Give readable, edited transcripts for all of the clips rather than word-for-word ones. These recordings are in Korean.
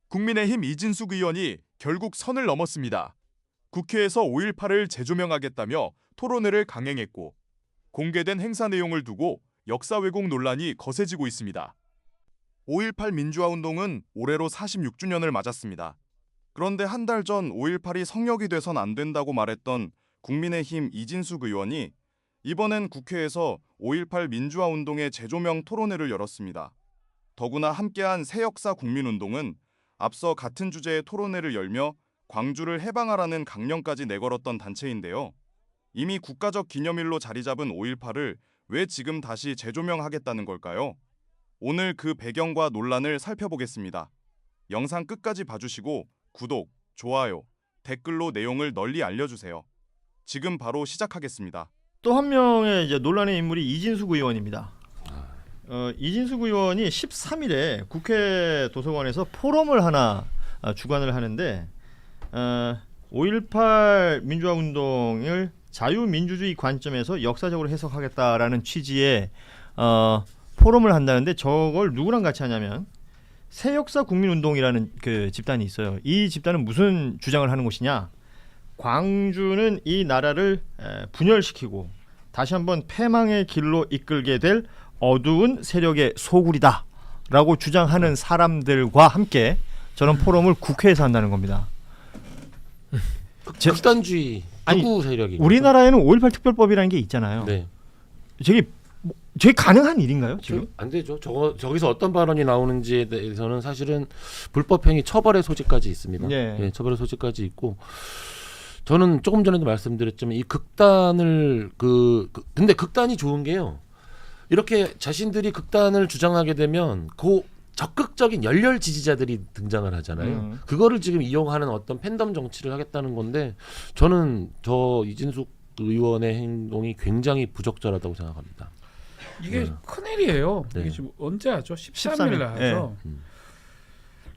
국민의힘 이진숙 의원이 결국 선을 넘었습니다. 국회에서 5.18을 재조명하겠다며 토론회를 강행했고 공개된 행사 내용을 두고 역사 왜곡 논란이 거세지고 있습니다. 5.18 민주화운동은 올해로 46주년을 맞았습니다. 그런데 한 달 전 5.18이 성역이 돼선 안 된다고 말했던 국민의힘 이진숙 의원이 이번엔 국회에서 5.18 민주화운동의 재조명 토론회를 열었습니다. 더구나 함께한 새역사 국민운동은 앞서 같은 주제의 토론회를 열며 광주를 해방하라는 강령까지 내걸었던 단체인데요. 이미 국가적 기념일로 자리 잡은 5.18을 왜 지금 다시 재조명하겠다는 걸까요? 오늘 그 배경과 논란을 살펴보겠습니다. 영상 끝까지 봐주시고 구독, 좋아요, 댓글로 내용을 널리 알려주세요. 지금 바로 시작하겠습니다. 또 한 명의 이제 논란의 인물이 이진숙 의원입니다. 이진숙 의원이 13일에 국회 도서관에서 포럼을 하나 주관을 하는데 5.18 민주화 운동을 자유민주주의 관점에서 역사적으로 해석하겠다라는 취지의 포럼을 한다는데 저걸 누구랑 같이 하냐면 새역사 국민운동이라는 그 집단이 있어요. 이 집단은 무슨 주장을 하는 곳이냐? 광주는 이 나라를 분열시키고 다시 한번 패망의 길로 이끌게 될 어두운 세력의 소굴이다라고 주장하는 사람들과 함께 저런 포럼을 국회에서 한다는 겁니다. 극단주의 극우 세력이 우리나라에는 5.18 특별법이라는 게 있잖아요. 네. 저게 가능한 일인가요? 지금? 안 되죠. 저기서 어떤 발언이 나오는지에 대해서는 사실은 불법행위 처벌의 소지까지 있습니다. 예, 처벌의 소지까지 있고 저는 조금 전에도 말씀드렸지만 이 극단을 근데 극단이 좋은 게요. 이렇게 자신들이 극단을 주장하게 되면 적극적인 열렬 지지자들이 등장을 하잖아요. 그거를 지금 이용하는 어떤 팬덤 정치를 하겠다는 건데 저는 이진숙 의원의 행동이 굉장히 부적절하다고 생각합니다. 이게 큰일이에요. 네. 이게 지금 언제 하죠? 13일 날 하죠. 네.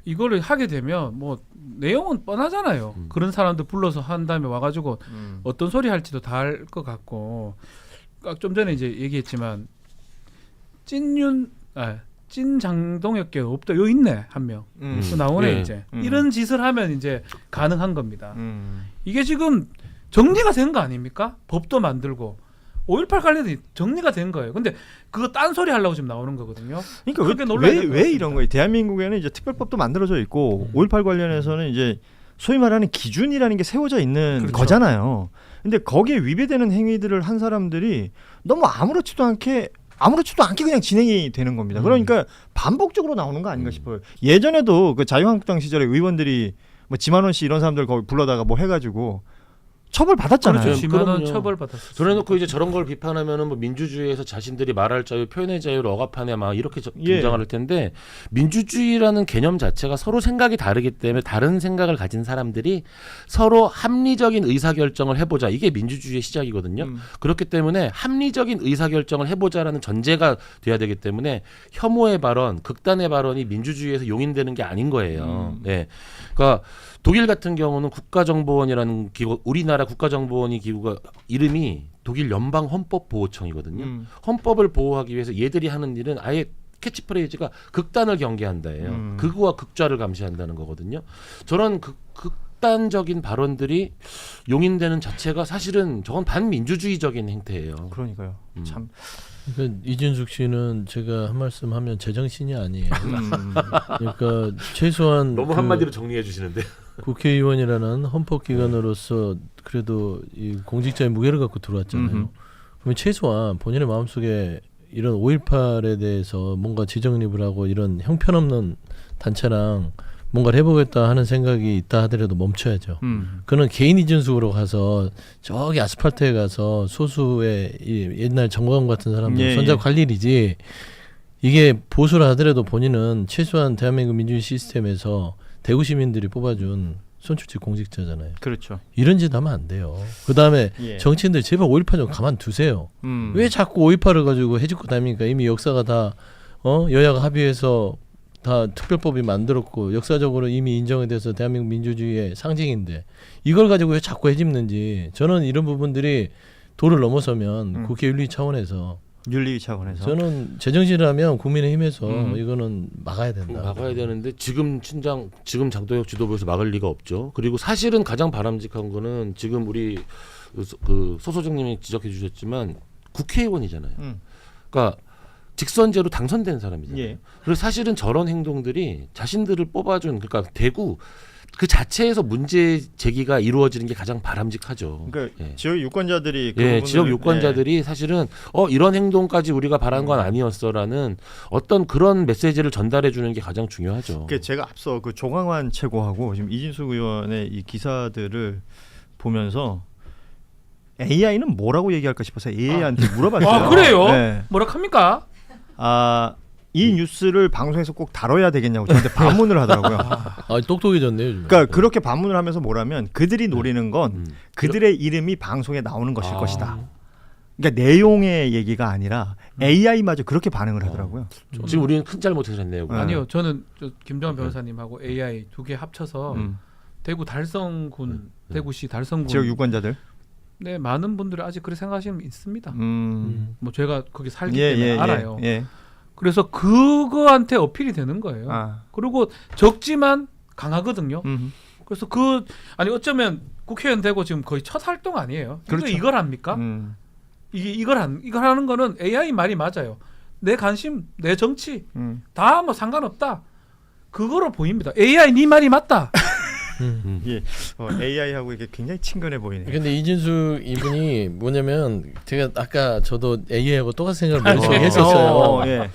이거를 하게 되면 뭐 내용은 뻔하잖아요. 그런 사람들 불러서 한 다음에 와가지고 어떤 소리 할지도 다 알 것 같고 좀 전에 이제 얘기했지만 찐장동혁계 없다. 여기 있네 한 명. 또 나오네 네. 이제. 이런 짓을 하면 이제 가능한 겁니다. 이게 지금 정리가 된 거 아닙니까? 법도 만들고 5.18 관련이 정리가 된 거예요. 근데 그거 딴소리 하려고 지금 나오는 거거든요. 그러니까 왜 이런 거예요? 대한민국에는 이제 특별법도 만들어져 있고 5.18 관련해서는 이제 소위 말하는 기준이라는 게 세워져 있는 그렇죠. 거잖아요. 근데 거기에 위배되는 행위들을 한 사람들이 너무 아무렇지도 않게 그냥 진행이 되는 겁니다. 그러니까 반복적으로 나오는 거 아닌가 싶어요. 예전에도 그 자유한국당 시절에 의원들이 뭐 지만원 씨 이런 사람들 거기 불러다가 뭐 해가지고 처벌 받았잖아요. 그렇죠. 지만원 그럼요. 처벌 받았어요. 그래놓고 이제 저런 걸 비판하면은 뭐 민주주의에서 자신들이 말할 자유, 표현의 자유를 억압하냐 막 이렇게 등장을 할 텐데 민주주의라는 개념 자체가 서로 생각이 다르기 때문에 다른 생각을 가진 사람들이 서로 합리적인 의사결정을 해보자. 이게 민주주의의 시작이거든요. 그렇기 때문에 합리적인 의사결정을 해보자라는 전제가 돼야 되기 때문에 혐오의 발언, 극단의 발언이 민주주의에서 용인되는 게 아닌 거예요. 네. 그러니까 독일 같은 경우는 국가정보원이라는 기구, 우리나라 국가정보원이 기구가 이름이 독일 연방헌법보호청이거든요. 헌법을 보호하기 위해서 얘들이 하는 일은 아예 캐치프레이즈가 극단을 경계한다예요. 극우와 극좌를 감시한다는 거거든요. 저런 극단적인 발언들이 용인되는 자체가 사실은 저건 반민주주의적인 행태예요. 그러니까요. 참. 그러니까 이진숙 씨는 제가 한 말씀 하면 제정신이 아니에요. 그러니까 최소한 너무 한마디로 정리해 주시는데. 국회의원이라는 헌법기관으로서 그래도 이 공직자의 무게를 갖고 들어왔잖아요. 그러면 최소한 본인의 마음속에 이런 5.18에 대해서 뭔가 재정립을 하고 이런 형편없는 단체랑 뭔가를 해보겠다 하는 생각이 있다 하더라도 멈춰야죠. 그는 개인 이진숙으로 가서 저기 아스팔트에 가서 소수의 이 옛날 정광훈 같은 사람들 손잡고 할 일이지, 이게 보수를 하더라도 본인은 최소한 대한민국 민주주의 시스템에서 대구 시민들이 뽑아준 선출직 공직자잖아요. 그렇죠. 이런 짓 하면 안 돼요. 그 다음에 정치인들 제발 5.18 좀 가만두세요. 왜 자꾸 5.18을 가지고 해집고 다닙니까? 이미 역사가 다 여야가 합의해서 다 특별법이 만들었고 역사적으로 이미 인정이 돼서 대한민국 민주주의의 상징인데 이걸 가지고 왜 자꾸 해집는지, 저는 이런 부분들이 도를 넘어서면 국회 윤리 차원에서 윤리 차원에서. 저는 제정신이라면 국민의힘에서 이거는 막아야 된다. 막아야 되는데 지금 장도혁 지도부에서 막을 리가 없죠. 그리고 사실은 가장 바람직한 거는 지금 우리 그 소소장님이 지적해 주셨지만 국회의원이잖아요. 그러니까 직선제로 당선된 사람이잖아요. 예. 그래서 사실은 저런 행동들이 자신들을 뽑아준 그러니까 대구 그 자체에서 문제 제기가 이루어지는 게 가장 바람직하죠. 그러니까 예. 지역 유권자들이 그 예, 부분을- 지역 유권자들이 사실은 이런 행동까지 우리가 바란 건 아니었어라는 어떤 그런 메시지를 전달해 주는 게 가장 중요하죠. 그 제가 앞서 그 조광환 최고하고 지금 이진숙 의원의 이 기사들을 보면서 AI는 뭐라고 얘기할까 싶어서 AI한테 물어봤어요. 아 그래요? 네. 뭐라 합니까? 이 뉴스를 방송에서 꼭 다뤄야 되겠냐고 저한테 반문을 하더라고요. 아, 똑똑해졌네요. 요즘에. 그러니까 그렇게 반문을 하면서 뭐라면 그들이 노리는 건 그들의 이름이 방송에 나오는 것일 것이다. 그러니까 내용의 얘기가 아니라 AI마저 그렇게 반응을 하더라고요. 지금 우리는 큰 잘못했네요. 네. 아니요, 저는 김정환 변호사님하고 AI 두 개 합쳐서 음. 대구 달성군, 대구시 달성군 지역 유권자들. 네, 많은 분들이 아직 그렇게 생각하시는 분 있습니다. 뭐 제가 거기 살기 때문에 알아요. 예. 그래서 그거한테 어필이 되는 거예요. 그리고 적지만 강하거든요. 그래서 어쩌면 국회의원 되고 지금 거의 첫 활동 아니에요. 그렇죠. 이걸 합니까? 이걸 하는 거는 AI 말이 맞아요. 내 관심, 내 정치 다 뭐 상관없다. 그거로 보입니다. AI 네 말이 맞다. 예. AI하고 이게 굉장히 친근해 보이네요. 근데 이진숙 이분이 뭐냐면 제가 아까 저도 AI하고 똑같은 생각을 머릿속에 했었어요. 예.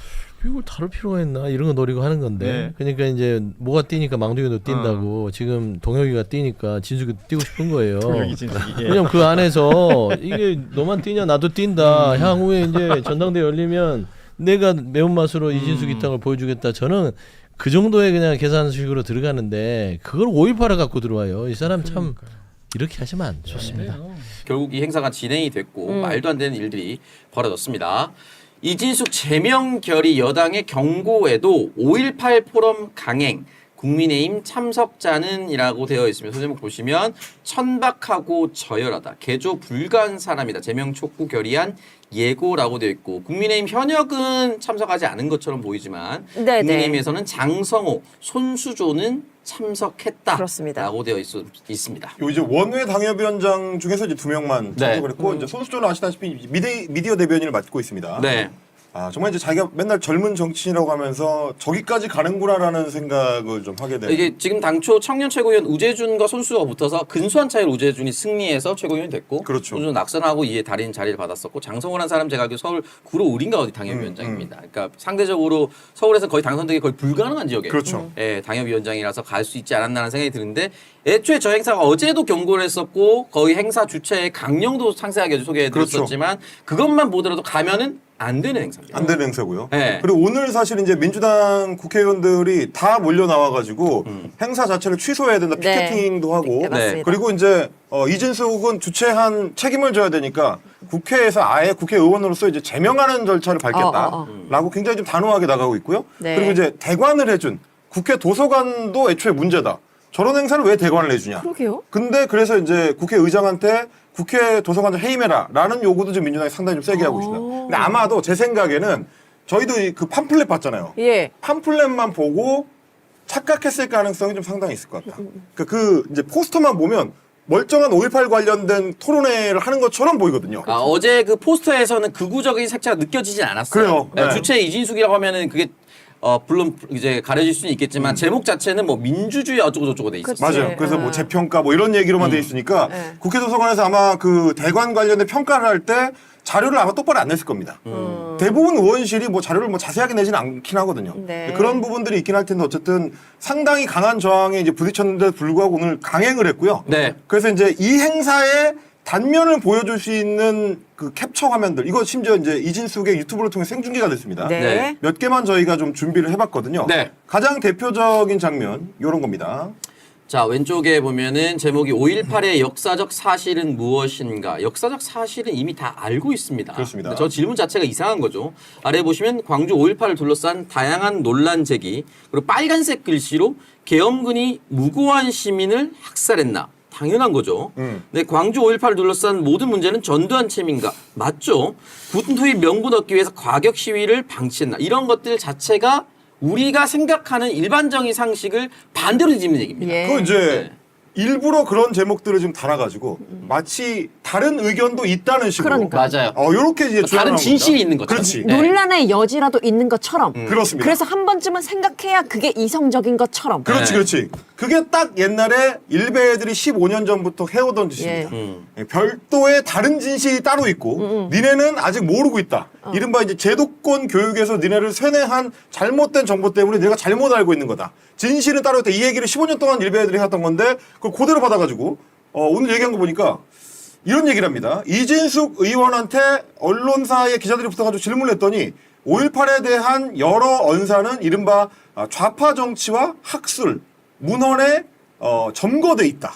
이걸 다룰 필요가 있나 이런 거 노리고 하는 건데 네. 그러니까 이제 뭐가 뛰니까 망둥이도 뛴다고 지금 동혁이가 뛰니까 진숙이도 뛰고 싶은 거예요. 진숙이. 예. 왜냐면 그 안에서 이게 너만 뛰냐 나도 뛴다. 향후에 이제 전당대 열리면 내가 매운맛으로 이진숙 입당을 보여주겠다. 저는 그 정도의 그냥 계산식으로 들어가는데 그걸 5.18을 갖고 들어와요. 이 사람 참 이렇게 하시면 안 좋습니다. 결국 이 행사가 진행이 됐고 말도 안 되는 일들이 벌어졌습니다. 이진숙 제명 결의 여당의 경고에도 5.18 포럼 강행 국민의힘 참석자는이라고 되어 있으며 소제목 보시면 천박하고 저열하다. 개조 불가한 사람이다. 제명 촉구 결의안 예고라고 되어 있고 국민의힘 현역은 참석하지 않은 것처럼 보이지만 네네. 국민의힘에서는 장성호, 손수조는 참석했다라고 그렇습니다. 되어 있습니다. 요 이제 원외 당협위원장 중에서 이제 2명만 네. 참석을 했고 이제 손수조는 아시다시피 미디어 대변인을 맡고 있습니다. 네. 아 정말 이제 자기가 맨날 젊은 정치인이라고 하면서 저기까지 가는구나라는 생각을 좀 하게 되는. 이게 지금 당초 청년 최고위원 우재준과 손수가 붙어서 근소한 차이로 우재준이 승리해서 최고위원이 됐고 그렇죠. 손수는 낙선하고 이에 달인 자리를 받았었고 장성호라는 사람 제가 알기로 서울 구로 을인가 어디 당협위원장입니다. 그러니까 상대적으로 서울에서 거의 당선되기 거의 불가능한 지역에 그렇죠. 예, 당협위원장이라서 갈 수 있지 않았나라는 생각이 드는데 애초에 저 행사가 어제도 경고를 했었고 거의 행사 주체의 강령도 상세하게 소개해드렸었지만 그것만 보더라도 가면은 안 되는 행사입니다. 안 되는 행사고요. 네. 그리고 오늘 사실 이제 민주당 국회의원들이 다 몰려 나와가지고 행사 자체를 취소해야 된다 네. 피켓팅도 하고. 네, 맞습니다. 그리고 이제 이진숙은 주최한 책임을 져야 되니까 국회에서 아예 국회의원으로서 이제 제명하는 절차를 밟겠다라고 굉장히 좀 단호하게 나가고 있고요. 네. 그리고 이제 대관을 해준 국회 도서관도 애초에 문제다. 저런 행사를 왜 대관을 해주냐. 그러게요. 근데 그래서 이제 국회의장한테 국회 도서관을 해임해라라는 요구도 지금 민주당이 상당히 좀 세게 하고 있습니다. 근데 아마도 제 생각에는 저희도 그 팜플렛 봤잖아요. 예. 팜플렛만 보고 착각했을 가능성이 좀 상당히 있을 것 같다. 그 이제 포스터만 보면 멀쩡한 5.18 관련된 토론회를 하는 것처럼 보이거든요. 어제 그 포스터에서는 극우적인 색채가 느껴지진 않았어요. 그래요. 네, 네. 주체 이진숙이라고 하면은 그게 물론 이제 가려질 수는 있겠지만 제목 자체는 뭐 민주주의 어쩌고 저쩌고 돼 있어요. 그치. 맞아요. 그래서 뭐 재평가 뭐 이런 얘기로만 돼 있으니까 네. 국회 도서관에서 아마 그 대관 관련된 평가를 할 때 자료를 아마 똑바로 안 냈을 겁니다. 대부분 의원실이 뭐 자료를 뭐 자세하게 내지는 않긴 하거든요. 네. 그런 부분들이 있긴 할 텐데 어쨌든 상당히 강한 저항에 이제 부딪혔는데 불구하고 오늘 강행을 했고요. 네. 그래서 이제 이 행사의 단면을 보여줄 수 있는 그 캡처 화면들 이거 심지어 이제 이진숙의 유튜브를 통해 생중계가 됐습니다. 네. 네. 몇 개만 저희가 좀 준비를 해봤거든요. 네. 가장 대표적인 장면 이런 겁니다. 자, 왼쪽에 보면은 제목이 5.18의 역사적 사실은 무엇인가. 역사적 사실은 이미 다 알고 있습니다. 그렇습니다. 근데 저 질문 자체가 이상한 거죠. 아래 보시면 광주 5.18을 둘러싼 다양한 논란 제기, 그리고 빨간색 글씨로 계엄군이 무고한 시민을 학살했나. 당연한 거죠. 네, 광주 5.18을 둘러싼 모든 문제는 전두환 책임인가? 맞죠. 군투의 명분 얻기 위해서 과격 시위를 방치했나? 이런 것들 자체가 우리가 생각하는 일반적인 상식을 반대로 뒤집는 얘기입니다. 예. 그 이제 네. 일부러 그런 제목들을 좀 달아가지고 마치 다른 의견도 있다는 식으로. 그러니까. 맞아요. 요렇게 이제 다른 주장하는 진실이 겁니다. 있는 거죠. 그렇지. 네. 논란의 여지라도 있는 것처럼. 그렇습니다. 그래서 한 번쯤은 생각해야 그게 이성적인 것처럼. 그렇지, 네. 그렇지. 그게 딱 옛날에 일베애들이 15년 전부터 해오던 짓입니다. 예. 별도의 다른 진실이 따로 있고, 니네는 아직 모르고 있다. 이른바 이제 제도권 교육에서 니네를 세뇌한 잘못된 정보 때문에 니네가 잘못 알고 있는 거다. 진실은 따로 있다. 이 얘기를 15년 동안 일베애들이 했던 건데, 그걸 그대로 받아가지고, 오늘 얘기한 거 보니까 이런 얘기를 합니다. 이진숙 의원한테 언론사의 기자들이 붙어가지고 질문을 했더니 5.18에 대한 여러 언사는 이른바 좌파 정치와 학술, 문헌에 점거돼 있다.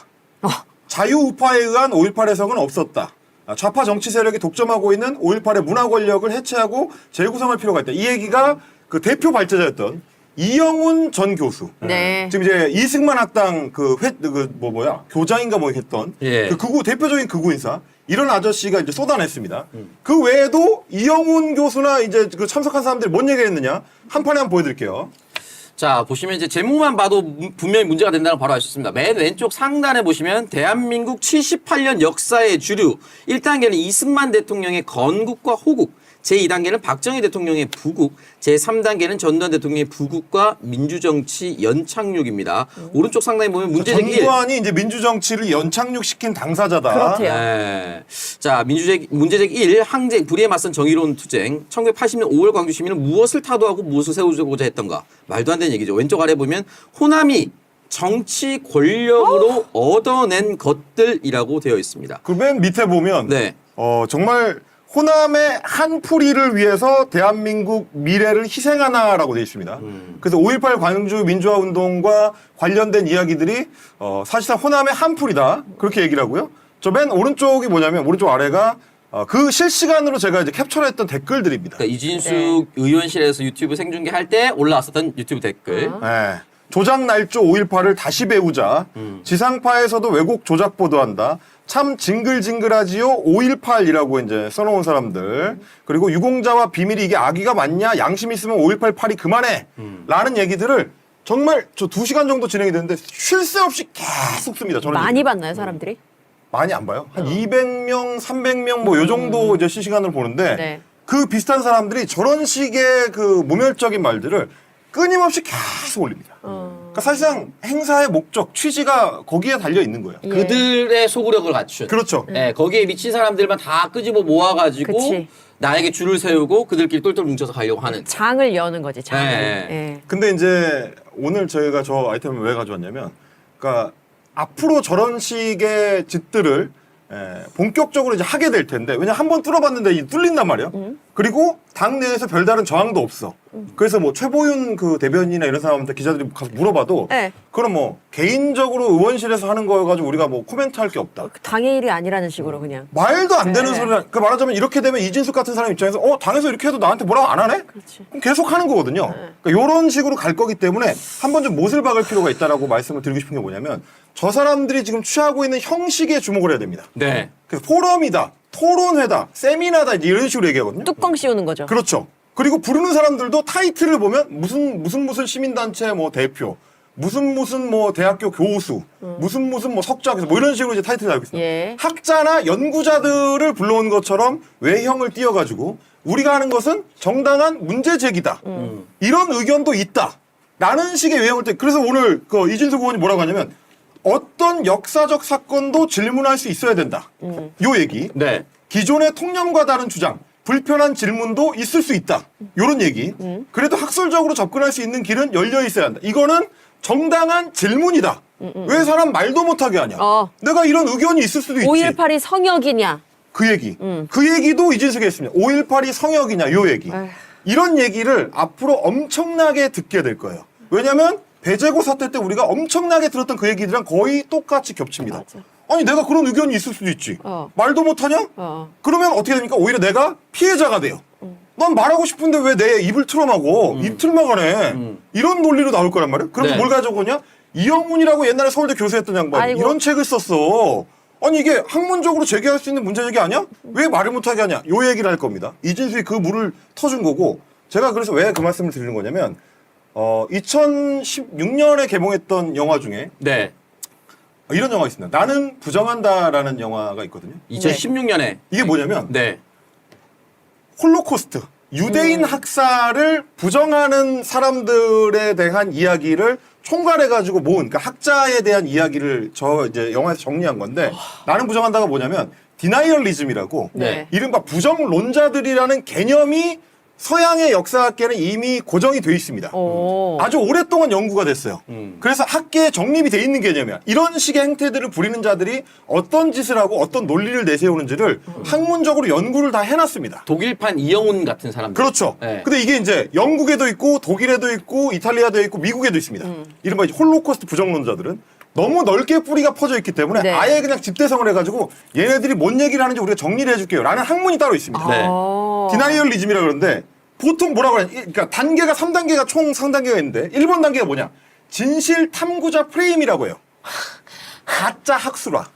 자유우파에 의한 5.18 해석은 없었다. 좌파 정치 세력이 독점하고 있는 5.18의 문화 권력을 해체하고 재구성할 필요가 있다. 이 얘기가 그 대표 발제자였던 이영훈 전 교수. 네. 지금 이제 이승만 학당 교장인가 뭐 했던 예. 그 극우 대표적인 극우 인사 이런 아저씨가 이제 쏟아냈습니다. 그 외에도 이영훈 교수나 이제 그 참석한 사람들이 뭔 얘기를 했느냐 한 판에 한번 보여드릴게요. 자, 보시면 이제 제목만 봐도 분명히 문제가 된다는 걸 바로 알 수 있습니다. 맨 왼쪽 상단에 보시면 대한민국 78년 역사의 주류 1단계는 이승만 대통령의 건국과 호국, 제2단계는 박정희 대통령의 부국, 제3단계는 전두환 대통령의 부국과 민주정치 연착륙입니다. 오른쪽 상단에 보면 문제제기 1. 전두환이 이제 민주정치를 연착륙시킨 당사자다. 그렇대요. 네. 자, 문제제기 1. 항쟁, 불의에 맞선 정의로운 투쟁. 1980년 5월 광주 시민은 무엇을 타도하고 무엇을 세우고자 했던가. 말도 안 되는 얘기죠. 왼쪽 아래 보면 호남이 정치 권력으로 얻어낸 것들이라고 되어 있습니다. 그 맨 밑에 보면 네. 정말 호남의 한 풀이를 위해서 대한민국 미래를 희생하나라고 되어 있습니다. 그래서 5.18 광주 민주화 운동과 관련된 이야기들이 사실상 호남의 한 풀이다. 그렇게 얘기를 하고요. 저 맨 오른쪽이 뭐냐면 오른쪽 아래가 그 실시간으로 제가 이제 캡처했던 댓글들입니다. 그러니까 이진숙 의원실에서 유튜브 생중계할 때 올라왔었던 유튜브 댓글. 네. 조작 날조 5.18을 다시 배우자. 지상파에서도 왜곡 조작 보도한다. 참 징글징글하지요 5.18이라고 이제 써놓은 사람들. 그리고 유공자와 비밀이 이게 악의가 맞냐? 양심 있으면 5.18 파리 그만해. 라는 얘기들을 정말 저 2시간 정도 진행이 됐는데 쉴 새 없이 계속 씁니다. 저는 많이 봤나요, 사람들이? 많이 안 봐요. 한 200명, 300명 뭐 요 정도 이제 실시간으로 보는데 네. 그 비슷한 사람들이 저런 식의 그 모멸적인 말들을 끊임없이 계속 올립니다. 그러니까 사실상 행사의 목적, 취지가 거기에 달려 있는 거예요. 예. 그들의 소구력을 갖춘. 그렇죠. 네, 거기에 미친 사람들만 다 끄집어 모아가지고 그치. 나에게 줄을 세우고 그들끼리 똘똘 뭉쳐서 가려고 하는. 장을 여는 거지, 장을. 네. 예. 근데 이제 오늘 저희가 저 아이템을 왜 가져왔냐면, 그러니까 앞으로 저런 식의 짓들을 본격적으로 이제 하게 될 텐데, 왜냐 한번 뚫어봤는데 이 뚫린단 말이야. 그리고 당 내에서 별다른 저항도 없어. 그래서 뭐 최보윤 그 대변인이나 이런 사람한테 기자들이 가서 물어봐도, 네. 그럼 뭐 개인적으로 의원실에서 하는 거여가지고 우리가 뭐 코멘트할 게 없다. 당의 일이 아니라는 식으로 그냥. 말도 안 되는 네. 소리라. 그 말하자면 이렇게 되면 이진숙 같은 사람 입장에서 당에서 이렇게 해도 나한테 뭐라고 안 하네? 그렇지. 그럼 계속 하는 거거든요. 그러니까 이런 식으로 갈 거기 때문에 한번 좀 못을 박을 필요가 있다라고 말씀을 드리고 싶은 게 뭐냐면 저 사람들이 지금 취하고 있는 형식에 주목을 해야 됩니다. 네. 그래서 포럼이다, 토론회다, 세미나다 이런 식으로 얘기하거든요. 뚜껑 씌우는 거죠. 그렇죠. 그리고 부르는 사람들도 타이틀을 보면 무슨 시민단체 뭐 대표, 무슨 뭐 대학교 교수, 무슨 뭐 석좌교수 뭐 이런 식으로 이제 타이틀을 달고 있어요. 예. 학자나 연구자들을 불러온 것처럼 외형을 띄워가지고 우리가 하는 것은 정당한 문제 제기다. 이런 의견도 있다. 라는 식의 외형을 띄. 그래서 오늘 그 이진숙 의원이 뭐라고 하냐면 어떤 역사적 사건도 질문할 수 있어야 된다. 요 얘기. 네. 기존의 통념과 다른 주장, 불편한 질문도 있을 수 있다. 요런 얘기. 그래도 학술적으로 접근할 수 있는 길은 열려 있어야 한다. 이거는 정당한 질문이다. 왜 사람 말도 못하게 하냐. 내가 이런 의견이 있을 수도 있지. 5.18이 성역이냐. 그 얘기. 그 얘기도 이진숙이 했습니다. 5.18이 성역이냐 요 얘기. 에휴. 이런 얘기를 앞으로 엄청나게 듣게 될 거예요. 왜냐하면 배재고 사태 때 우리가 엄청나게 들었던 그 얘기들이랑 거의 똑같이 겹칩니다. 맞아. 아니 내가 그런 의견이 있을 수도 있지. 말도 못하냐? 어. 그러면 어떻게 됩니까? 오히려 내가 피해자가 돼요. 난 말하고 싶은데 왜 내 입을 틀어막어? 입 틀어막아네. 이런 논리로 나올 거란 말이에요. 그럼 네. 뭘 가져오냐? 이영훈이라고 옛날에 서울대 교수했던 양반 아이고. 이런 책을 썼어. 아니 이게 학문적으로 제기할 수 있는 문제 제기 아니야? 왜 말을 못하게 하냐? 요 얘기를 할 겁니다. 이진수이 그 물을 터준 거고 제가 그래서 왜 그 말씀을 드리는 거냐면 2016년에 개봉했던 영화 중에 네. 이런 영화가 있습니다. 나는 부정한다라는 영화가 있거든요. 2016년에 이게 뭐냐면 네. 홀로코스트 유대인 학살을 부정하는 사람들에 대한 이야기를 총괄해가지고 모은 그러니까 학자에 대한 이야기를 저 이제 영화에서 정리한 건데 나는 부정한다가 뭐냐면 디나이얼리즘이라고 네. 이른바 부정론자들이라는 개념이 서양의 역사학계는 이미 고정이 돼 있습니다. 오. 아주 오랫동안 연구가 됐어요. 음. 그래서 학계에 정립이 돼 있는 개념이야. 이런 식의 행태들을 부리는 자들이 어떤 짓을 하고 어떤 논리를 내세우는지를 학문적으로 연구를 다 해놨습니다. 독일판 이영훈 같은 사람들. 그렇죠. 네. 근데 이게 이제 영국에도 있고 독일에도 있고 이탈리아도 있고 미국에도 있습니다. 이른바 이제 홀로코스트 부정론자들은 너무 넓게 뿌리가 퍼져 있기 때문에 네. 아예 그냥 집대성을 해가지고 얘네들이 뭔 얘기를 하는지 우리가 정리를 해줄게요. 라는 학문이 따로 있습니다. 네. 디나이얼리즘이라 그러는데 보통 뭐라고 하냐. 그러니까 단계가 3단계가 총 3단계가 있는데 1번 단계가 뭐냐. 진실 탐구자 프레임이라고 해요. 가짜 학술화.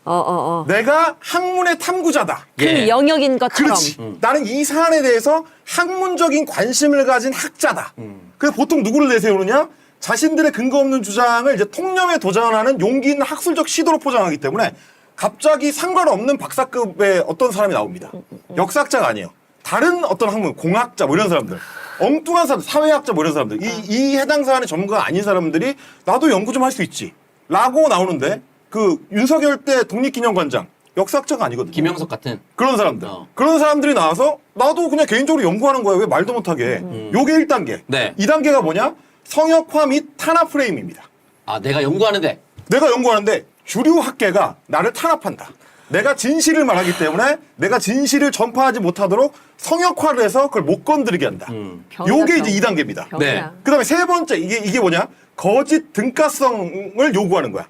내가 학문의 탐구자다. 그 예. 영역인 것처럼. 그렇지. 나는 이 사안에 대해서 학문적인 관심을 가진 학자다. 그래서 보통 누구를 내세우느냐? 자신들의 근거 없는 주장을 이제 통념에 도전하는 용기 있는 학술적 시도로 포장하기 때문에 갑자기 상관없는 박사급의 어떤 사람이 나옵니다. 역사학자가 아니에요. 다른 어떤 학문, 공학자 뭐 이런 사람들. 엉뚱한 사람들, 사회학자 뭐 이런 사람들. 이 해당 사안의 전문가가 아닌 사람들이 나도 연구 좀 할 수 있지. 라고 나오는데 그 윤석열 때 독립기념관장 역사학자가 아니거든요. 김영석 같은. 그런 사람들. 어. 그런 사람들이 나와서 나도 그냥 개인적으로 연구하는 거야. 왜 말도 못하게. 요게 1단계. 네. 2단계가 뭐냐? 성역화 및 탄압 프레임입니다. 아, 내가 연구하는데. 내가 연구하는데 주류 학계가 나를 탄압한다. 내가 진실을 말하기 때문에 내가 진실을 전파하지 못하도록 성역화를 해서 그걸 못 건드리게 한다. 병이다, 요게 병. 이제 2단계입니다. 병이야. 네. 그다음에 세 번째 이게 뭐냐? 거짓 등가성을 요구하는 거야.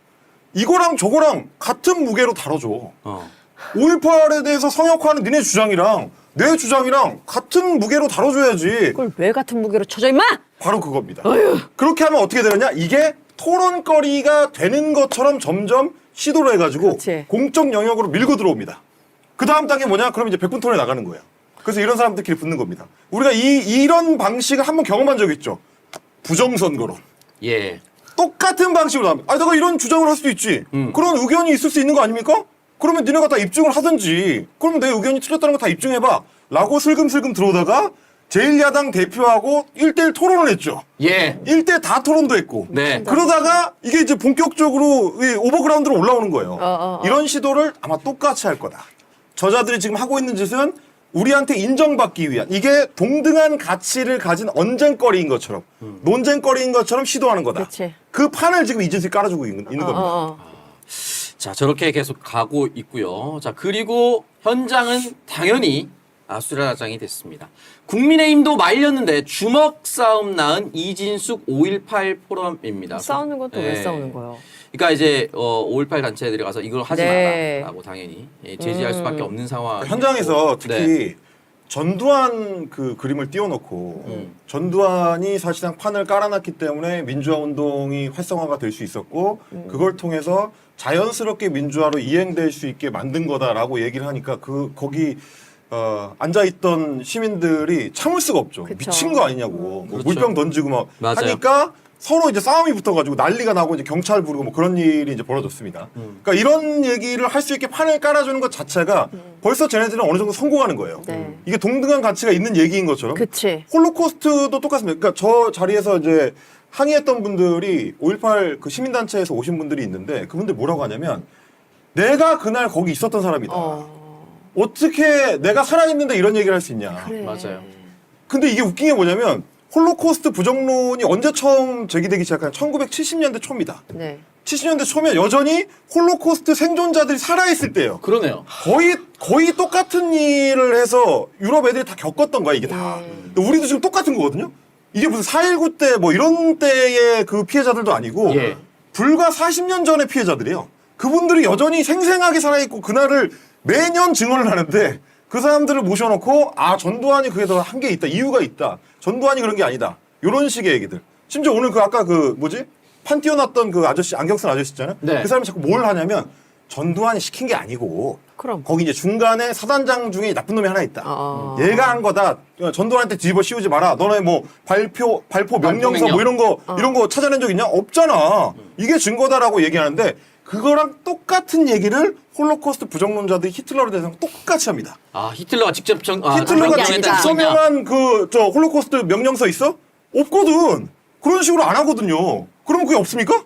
이거랑 저거랑 같은 무게로 다뤄줘. 5.18에 대해서 성역화하는 니네 주장이랑 내 주장이랑 같은 무게로 다뤄줘야지. 그걸 왜 같은 무게로 쳐져 임마? 바로 그겁니다. 그렇게 하면 어떻게 되느냐? 이게 토론거리가 되는 것처럼 점점 시도를 해가지고 그렇지. 공적 영역으로 밀고 들어옵니다. 그 다음 단계 뭐냐? 그럼 이제 백분 토론에 나가는 거예요. 그래서 이런 사람들끼리 붙는 겁니다. 우리가 이런 방식을 한번 경험한 적 있죠. 부정선거론. 예. 똑같은 방식으로 나옵니다. 아, 내가 이런 주장을 할 수도 있지. 그런 의견이 있을 수 있는 거 아닙니까? 그러면 니네가 다 입증을 하든지. 그러면 내 의견이 틀렸다는 거 다 입증해봐. 라고 슬금슬금 들어오다가 제1야당 대표하고 1대1 토론을 했죠. 예. 1대 다 토론도 했고. 네. 그러다가 이게 이제 본격적으로 이 오버그라운드로 올라오는 거예요. 이런 시도를 아마 똑같이 할 거다. 저자들이 지금 하고 있는 짓은 우리한테 인정받기 위한 이게 동등한 가치를 가진 언쟁거리인 것처럼 논쟁거리인 것처럼 시도하는 거다. 그치. 그 판을 지금 이진수이 깔아주고 있는 겁니다. 자, 저렇게 계속 가고 있고요. 자, 그리고 현장은 당연히 아수라장이 됐습니다. 국민의힘도 말렸는데 주먹 싸움 낳은 이진숙 5.18 포럼입니다. 싸우는 것도 왜 싸우는 거예요? 그러니까 이제 5.18 단체들이 가서 이걸 하지 네. 마라라고 당연히 제지할 수밖에 없는 상황. 현장에서 특히 네. 전두환 그 그림을 띄워놓고 전두환이 사실상 판을 깔아놨기 때문에 민주화 운동이 활성화가 될 수 있었고 그걸 통해서 자연스럽게 민주화로 이행될 수 있게 만든 거다라고 얘기를 하니까 거기 앉아있던 시민들이 참을 수가 없죠. 그쵸. 미친 거 아니냐고. 뭐 그렇죠. 물병 던지고 막 맞아요. 하니까 서로 이제 싸움이 붙어가지고 난리가 나고 이제 경찰 부르고 뭐 그런 일이 이제 벌어졌습니다. 그러니까 이런 얘기를 할 수 있게 판을 깔아주는 것 자체가 벌써 쟤네들은 어느 정도 성공하는 거예요. 네. 이게 동등한 가치가 있는 얘기인 것처럼. 그치. 홀로코스트도 똑같습니다. 그러니까 저 자리에서 이제 항의했던 분들이 5.18 그 시민단체에서 오신 분들이 있는데 그분들 뭐라고 하냐면 내가 그날 거기 있었던 사람이다. 어떻게 내가 살아있는데 이런 얘기를 할 수 있냐. 그래. 맞아요. 근데 이게 웃긴 게 뭐냐면 홀로코스트 부정론이 언제 처음 제기되기 시작한 1970년대 초입니다. 네. 70년대 초면 여전히 홀로코스트 생존자들이 살아있을 때예요. 그러네요. 거의 똑같은 일을 해서 유럽 애들이 다 겪었던 거야 이게 다. 근데 우리도 지금 똑같은 거거든요. 이게 무슨 4.19 때 뭐 이런 때의 그 피해자들도 아니고 예. 불과 40년 전의 피해자들이에요. 그분들이 여전히 생생하게 살아있고 그날을 매년 증언을 하는데 그 사람들을 모셔놓고 아 전두환이 그게 더 한게 있다 이유가 있다 전두환이 그런 게 아니다 이런 식의 얘기들 심지어 오늘 그 아까 그 뭐지 판 띄워놨던 그 아저씨 안경 쓴 아저씨 있잖아요. 네. 그 사람이 자꾸 뭘 하냐면 전두환이 시킨 게 아니고 그럼. 거기 이제 중간에 사단장 중에 나쁜 놈이 하나 있다. 아. 얘가 한 거다. 전두환한테 뒤집어 씌우지 마라. 너네 뭐 발표 명령서 뭐 이런 거 찾아낸 적 있냐? 없잖아. 이게 증거다라고 얘기하는데 그거랑 똑같은 얘기를 홀로코스트 부정론자들이 히틀러에 대해서 똑같이 합니다. 아 히틀러가 직접 히틀러가 명령했다, 직접 이거냐? 서명한 그 저 홀로코스트 명령서 있어? 없거든. 그런 식으로 안 하거든요. 그러면 그게 없습니까?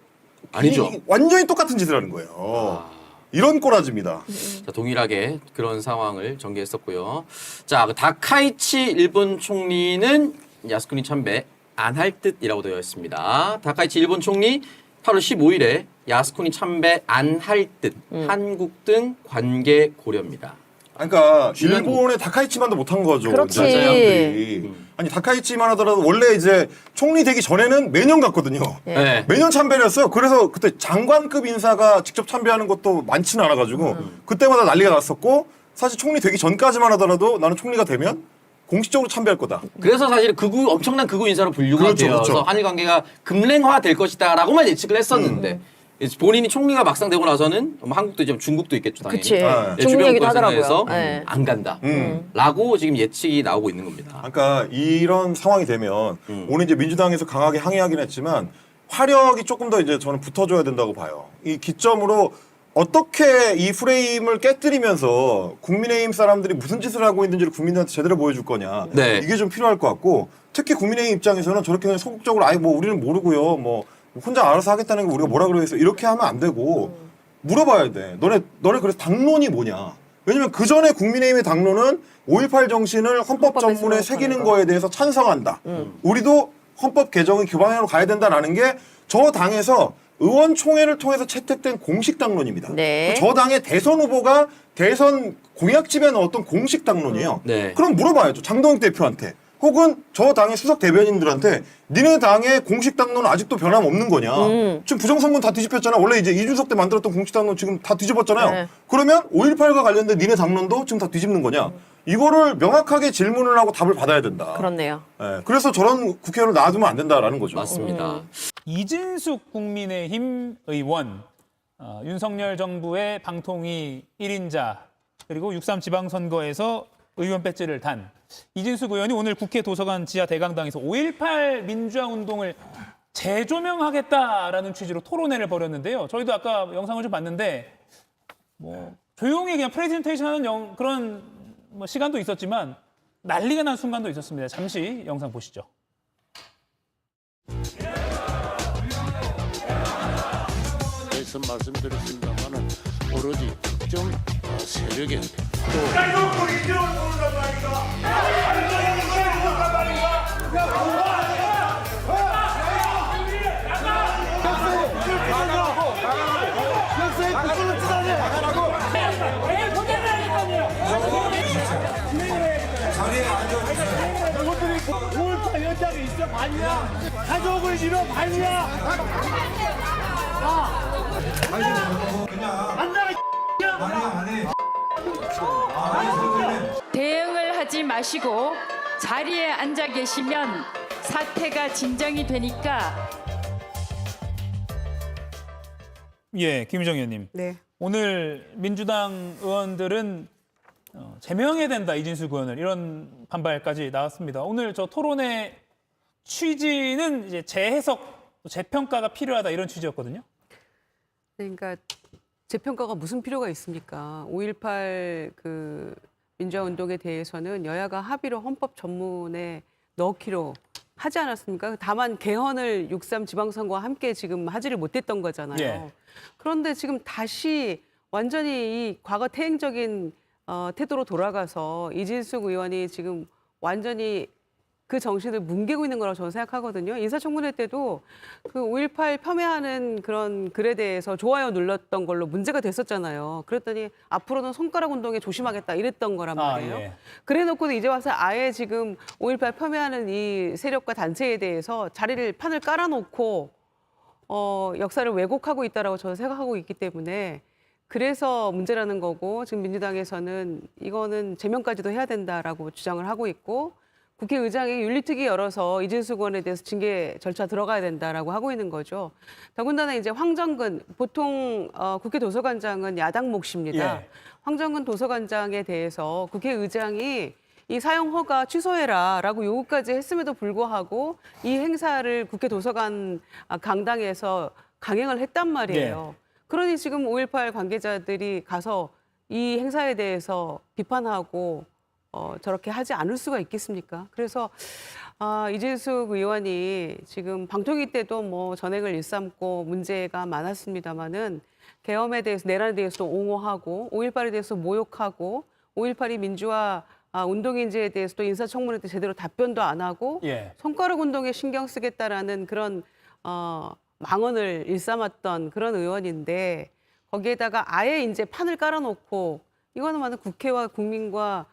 아니죠. 완전히 똑같은 짓을 하는 거예요. 이런 꼬라지입니다. 자, 동일하게 그런 상황을 전개했었고요. 자, 그 다카이치 일본 총리는 야스쿠니 참배 안 할 듯이라고 되어 있습니다. 다카이치 일본 총리 8월 15일에 야스쿠니 참배 안 할 듯 한국 등 관계 고려입니다. 그러니까 일본의 다카이치만도 못한 거죠. 그렇지. 이제 사람들이. 아니 다카이치만 하더라도 원래 이제 총리 되기 전에는 매년 갔거든요. 네. 매년 참배를 했어요. 그래서 그때 장관급 인사가 직접 참배하는 것도 많지는 않아가지고 그때마다 난리가 났었고 사실 총리 되기 전까지만 하더라도 나는 총리가 되면 공식적으로 참배할 거다. 그래서 사실 엄청난 극우 인사로 분류가 그렇죠, 되어서 그렇죠. 한일 관계가 금랭화 될 것이다라고만 예측을 했었는데 본인이 총리가 막상 되고 나서는 뭐 한국도 이제 중국도 있겠죠 당연히. 그치. 아, 네, 중국 주변 얘기도 국가 하더라고요. 생각해서 네. 안 간다라고 지금 예측이 나오고 있는 겁니다. 그러니까 이런 상황이 되면 오늘 이제 민주당에서 강하게 항의하긴 했지만 화력이 조금 더 이제 저는 붙어줘야 된다고 봐요. 이 기점으로 어떻게 이 프레임을 깨뜨리면서 국민의힘 사람들이 무슨 짓을 하고 있는지를 국민들한테 제대로 보여줄 거냐. 네. 이게 좀 필요할 것 같고 특히 국민의힘 입장에서는 저렇게 그냥 소극적으로 아예 뭐 우리는 모르고요. 뭐 혼자 알아서 하겠다는 게 우리가 뭐라 그러겠어. 이렇게 하면 안 되고 물어봐야 돼. 너네 그래서 당론이 뭐냐. 왜냐면 그 전에 국민의힘의 당론은 5.18 정신을 헌법 전문에 새기는 거에 대해서 찬성한다. 우리도 헌법 개정의 그 방향으로 가야 된다라는 게 저 당에서 의원총회를 통해서 채택된 공식 당론입니다. 네. 저 당의 대선 후보가 대선 공약집에 넣었던 공식 당론이에요. 네. 그럼 물어봐야죠. 장동욱 대표한테. 혹은 저 당의 수석 대변인들한테 니네 당의 공식 당론은 아직도 변함없는 거냐. 지금 부정선거는 다 뒤집혔잖아. 원래 이제 이준석 때 만들었던 공식 당론 지금 다 뒤집었잖아요. 네. 그러면 5.18과 관련된 니네 당론도 지금 다 뒤집는 거냐. 이거를 명확하게 질문을 하고 답을 받아야 된다. 그렇네요. 예, 그래서 저런 국회의원을 놔두면 안 된다라는 거죠. 맞습니다. 이진숙 국민의힘 의원, 윤석열 정부의 방통위 1인자 그리고 6.3 지방선거에서 의원 배지를 단 이진숙 의원이 오늘 국회 도서관 지하 대강당에서 5.18 민주화 운동을 재조명하겠다라는 취지로 토론회를 벌였는데요. 저희도 아까 영상을 좀 봤는데 뭐 조용히 그냥 프레젠테이션 하는 그런 뭐 시간도 있었지만 난리가 난 순간도 있었습니다. 잠시 영상 보시죠. 말씀 말씀드렸습니다만은 오로지 특정 세력의 대응을 하지 마시고 자리에 앉아 계시면 사태가 진정이 되니까. 예, 김희정 의원님. 네. 오늘 민주당 의원들은 제명해야 된다 이진숙 의원을 이런 반발까지 나왔습니다. 오늘 저 토론의 취지는 이제 재해석, 재평가가 필요하다 이런 취지였거든요. 그러니까 재평가가 무슨 필요가 있습니까? 5.18 그 민주화 운동에 대해서는 여야가 합의로 헌법 전문에 넣기로 하지 않았습니까? 다만 개헌을 6.3 지방선거와 함께 지금 하지를 못했던 거잖아요. 예. 그런데 지금 다시 완전히 이 과거 태행적인 태도로 돌아가서 이진숙 의원이 지금 완전히 그 정신을 뭉개고 있는 거라고 저는 생각하거든요. 인사청문회 때도 그 5.18 폄훼하는 그런 글에 대해서 좋아요 눌렀던 걸로 문제가 됐었잖아요. 그랬더니 앞으로는 손가락 운동에 조심하겠다 이랬던 거란 말이에요. 예. 그래 놓고도 이제 와서 아예 지금 5.18 폄훼하는 이 세력과 단체에 대해서 판을 깔아놓고 역사를 왜곡하고 있다라고 저는 생각하고 있기 때문에 그래서 문제라는 거고 지금 민주당에서는 이거는 제명까지도 해야 된다라고 주장을 하고 있고 국회의장이 윤리특위 열어서 이진숙 의원에 대해서 징계 절차 들어가야 된다라고 하고 있는 거죠. 더군다나 이제 황정근 보통 국회 도서관장은 야당 몫입니다. 예. 황정근 도서관장에 대해서 국회의장이 이 사용 허가 취소해라라고 요구까지 했음에도 불구하고 이 행사를 국회 도서관 강당에서 강행을 했단 말이에요. 그러니 지금 5.18 관계자들이 가서 이 행사에 대해서 비판하고 저렇게 하지 않을 수가 있겠습니까? 그래서 이진숙 의원이 지금 방통위 때도 뭐 전행을 일삼고 문제가 많았습니다마는 계엄에 대해서 내란에 대해서 옹호하고 5.18에 대해서 모욕하고 5.18이 민주화 운동인지에 대해서도 인사청문회 때 제대로 답변도 안 하고 예. 손가락 운동에 신경 쓰겠다라는 그런 망언을 일삼았던 그런 의원인데 거기에다가 아예 이제 판을 깔아놓고 이거는 완전 국회와 국민과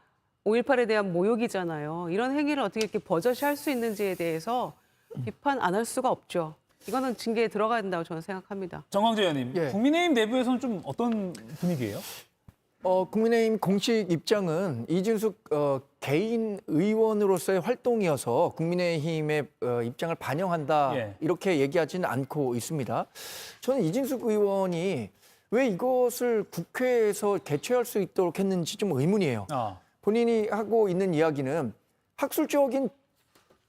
5.18에 대한 모욕이잖아요. 이런 행위를 어떻게 이렇게 버젓이 할 수 있는지에 대해서 비판 안 할 수가 없죠. 이거는 징계에 들어가야 된다고 저는 생각합니다. 정광재 의원님, 예. 국민의힘 내부에서는 좀 어떤 분위기예요? 국민의힘 공식 입장은 이진숙 개인 의원으로서의 활동이어서 국민의힘의 입장을 반영한다 예. 이렇게 얘기하지는 않고 있습니다. 저는 이진숙 의원이 왜 이것을 국회에서 개최할 수 있도록 했는지 좀 의문이에요. 본인이 하고 있는 이야기는 학술적인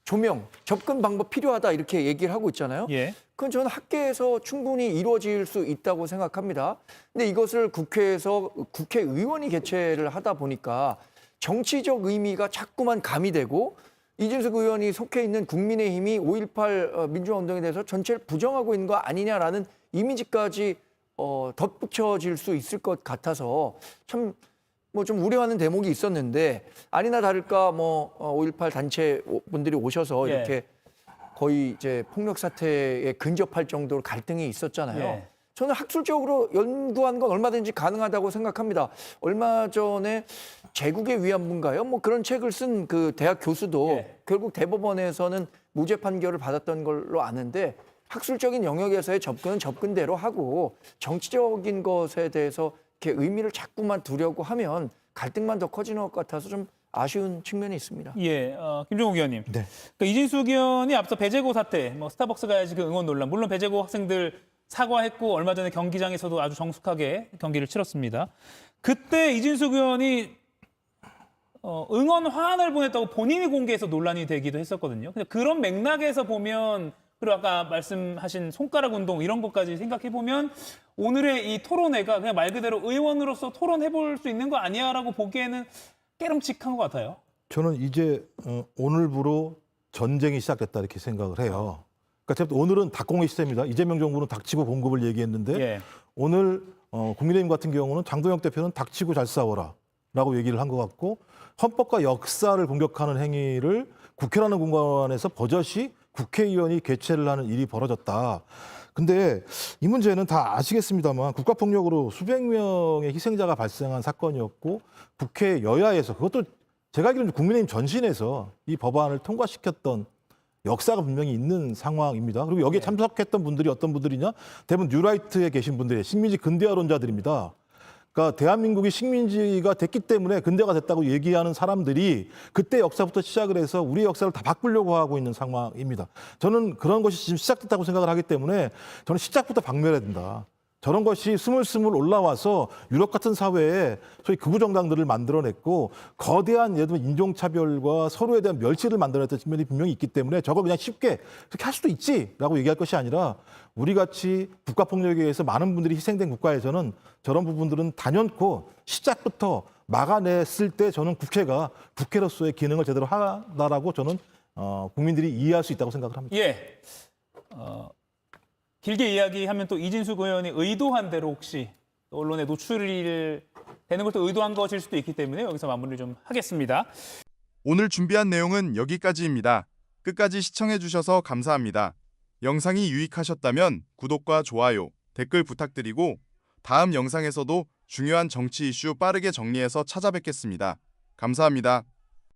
조명, 접근 방법 필요하다 이렇게 얘기를 하고 있잖아요. 예. 그건 저는 학계에서 충분히 이루어질 수 있다고 생각합니다. 근데 이것을 국회에서 국회의원이 개최를 하다 보니까 정치적 의미가 자꾸만 가미되고 이진숙 의원이 속해 있는 국민의힘이 5.18 민주화 운동에 대해서 전체를 부정하고 있는 거 아니냐라는 이미지까지 덧붙여질 수 있을 것 같아서 참 뭐 좀 우려하는 대목이 있었는데 아니나 다를까 뭐 5.18 단체 분들이 오셔서 예. 이렇게 거의 이제 폭력 사태에 근접할 정도로 갈등이 있었잖아요. 예. 저는 학술적으로 연구한 건 얼마든지 가능하다고 생각합니다. 얼마 전에 제국의 위안부인가요? 뭐 그런 책을 쓴 그 대학 교수도 예. 결국 대법원에서는 무죄 판결을 받았던 걸로 아는데 학술적인 영역에서의 접근은 접근대로 하고 정치적인 것에 대해서 이렇게 의미를 자꾸만 두려고 하면 갈등만 더 커지는 것 같아서 좀 아쉬운 측면이 있습니다. 예, 김종욱 의원님. 네. 그러니까 이진숙 의원이 앞서 배제고 사태, 뭐 스타벅스 가야지 그 응원 논란, 물론 배제고 학생들 사과했고 얼마 전에 경기장에서도 아주 정숙하게 경기를 치렀습니다. 그때 이진숙 의원이 응원 화환을 보냈다고 본인이 공개해서 논란이 되기도 했었거든요. 근데 그런 맥락에서 보면 그리고 아까 말씀하신 손가락 운동 이런 것까지 생각해 보면 오늘의 이 토론회가 그냥 말 그대로 의원으로서 토론해 볼 수 있는 거 아니야라고 보기에는 깨름칙한 것 같아요. 저는 이제 오늘부로 전쟁이 시작됐다 이렇게 생각을 해요. 그러니까 오늘은 닭공의 시대입니다. 이재명 정부는 닥치고 공급을 얘기했는데 예. 오늘 국민의힘 같은 경우는 장동혁 대표는 닥치고 잘 싸워라라고 얘기를 한 것 같고 헌법과 역사를 공격하는 행위를 국회라는 공간에서 버젓이 국회의원이 개최를 하는 일이 벌어졌다. 근데 이 문제는 다 아시겠습니다만 국가폭력으로 수백 명의 희생자가 발생한 사건이었고 국회 여야에서 그것도 제가 알기로는 국민의힘 전신에서 이 법안을 통과시켰던 역사가 분명히 있는 상황입니다. 그리고 여기에 참석했던 분들이 어떤 분들이냐? 대부분 뉴라이트에 계신 분들이 식민지 근대화론자들입니다. 그러니까 대한민국이 식민지가 됐기 때문에 근대가 됐다고 얘기하는 사람들이 그때 역사부터 시작을 해서 우리 역사를 다 바꾸려고 하고 있는 상황입니다. 저는 그런 것이 지금 시작됐다고 생각을 하기 때문에 저는 시작부터 박멸해야 된다. 저런 것이 스물스물 올라와서 유럽 같은 사회에 소위 극우 정당들을 만들어냈고 거대한 예를 들면 인종차별과 서로에 대한 멸시를 만들어냈던 측면이 분명히 있기 때문에 저걸 그냥 쉽게 그렇게 할 수도 있지라고 얘기할 것이 아니라 우리같이 국가폭력에 의해서 많은 분들이 희생된 국가에서는 저런 부분들은 단연코 시작부터 막아냈을 때 저는 국회가 국회로서의 기능을 제대로 하다라고 저는 국민들이 이해할 수 있다고 생각을 합니다. 예. 길게 이야기하면 또 이진숙 의원이 의도한 대로 혹시 언론에 노출이 되는 것도 의도한 것일 수도 있기 때문에 여기서 마무리를 좀 하겠습니다. 오늘 준비한 내용은 여기까지입니다. 끝까지 시청해주셔서 감사합니다. 영상이 유익하셨다면 구독과 좋아요, 댓글 부탁드리고 다음 영상에서도 중요한 정치 이슈 빠르게 정리해서 찾아뵙겠습니다. 감사합니다.